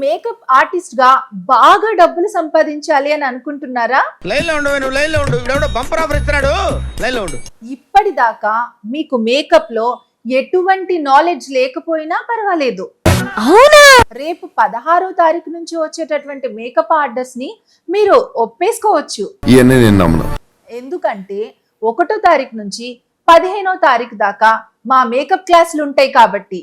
Makeup artist గా బాగా డబ్బులు సంపాదించాలి అని అనుకుంటున్నారా? ఇప్పటిదాకా మీకు మేకప్ లో ఎటువంటి నాలెడ్జ్ లేకపోయినా పర్వాలేదు. అవునా? రేపు 16వ తారీఖు నుంచి వచ్చేటటువంటి మేకప్ ఆర్డర్స్ ని మీరు ఒప్పేసుకోవచ్చు. ఎందుకంటే 1వ తారీఖు నుంచి 15వ తారీఖు దాకా మా మేకప్ క్లాసులు ఉంటాయి కాబట్టి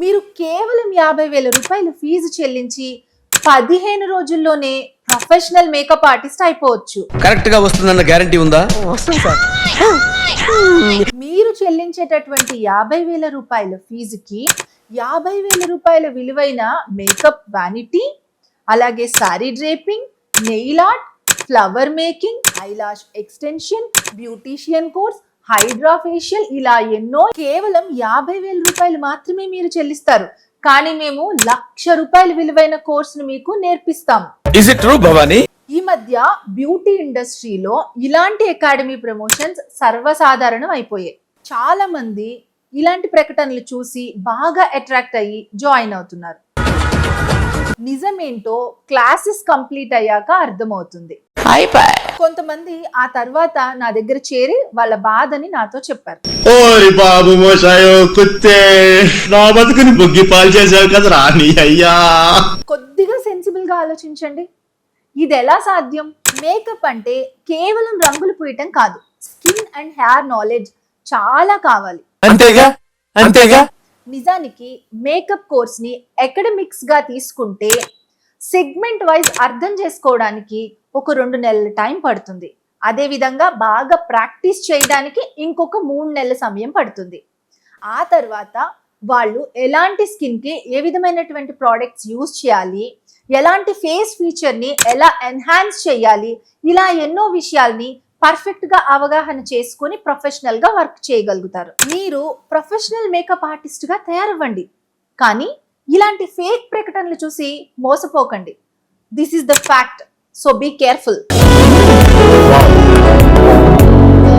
మీరు కేవలం 50,000 రూపాయలు ఫీజు చెల్లించి 15 రోజుల్లోనే ప్రొఫెషనల్ మేకప్ ఆర్టిస్ట్ అయిపోవచ్చు. కరెక్ట్ గా వస్తుందన్న గ్యారంటీ ఉందా? మీరు చెల్లించేటటువంటి 50,000 రూపాయల ఫీజుకి 50,000 రూపాయల విలువైన మేకప్ వానిటీ, అలాగే sorry draping, nail art, flower making, eyelash extension, beautician course, hydra facial, ఇలా ఎన్నో కేవలం 50,000 రూపాయలు మాత్రమే మీరు చెల్లిస్తారు. కానీ మేము 1,00,000 రూపాయల విలువైన కోర్సును మీకు నేర్పిస్తాము. Is it true, Bhavani? ఈ మధ్య బ్యూటీ ఇండస్ట్రీలో ఇలాంటి అకాడమీ ప్రమోషన్స్ సర్వసాధారణం అయిపోయాయి. చాలా మంది ఇలాంటి ప్రకటనలు చూసి బాగా అట్రాక్ట్ అయ్యి జాయిన్ అవుతున్నారు. నిజమేంటో క్లాసెస్ కంప్లీట్ అయ్యాక అర్థమవుతుంది. కొంతమంది ఆ తర్వాత నా దగ్గర చేరి వాళ్ళ బాధని నాతో చెప్పారు. ఓరి బాబు మోసాయో కుత్తే, నా బతుకుని బుగ్గి పాలు చేసావు కదరా నీ అయ్యా. కొద్దిగా సెన్సిబుల్ గా ఆలోచించండి. ఇది ఎలా సాధ్యం? మేకప్ అంటే కేవలం రంగులు పూయటం కాదు, స్కిన్ అండ్ హెయిర్ నాలెడ్జ్ చాలా కావాలి. అంతేగా నిజానికి మేకప్ కోర్స్ ని అకాడమిక్స్ గా తీసుకుంటే సెగ్మెంట్ వైజ్ అర్థం చేసుకోవడానికి ఒక 2 నెలల టైం పడుతుంది. అదే విధంగా బాగా ప్రాక్టీస్ చేయడానికి ఇంకొక 3 నెలల సమయం పడుతుంది. ఆ తర్వాత వాళ్ళు ఎలాంటి స్కిన్ కి ఏ విధమైనటువంటి ప్రోడక్ట్స్ యూజ్ చేయాలి, ఎలాంటి ఫేస్ ఫీచర్ ని ఎలా ఎన్హాన్స్ చేయాలి, ఇలా ఎన్నో విషయాల్ని పర్ఫెక్ట్ గా అవగాహన చేసుకుని ప్రొఫెషనల్ గా వర్క్ చేయగలుగుతారు. మీరు ప్రొఫెషనల్ మేకప్ ఆర్టిస్ట్ గా తయారవ్వండి, కానీ ఇలాంటి ఫేక్ ప్రకటనలు చూసి మోసపోకండి. This is the fact, so be careful.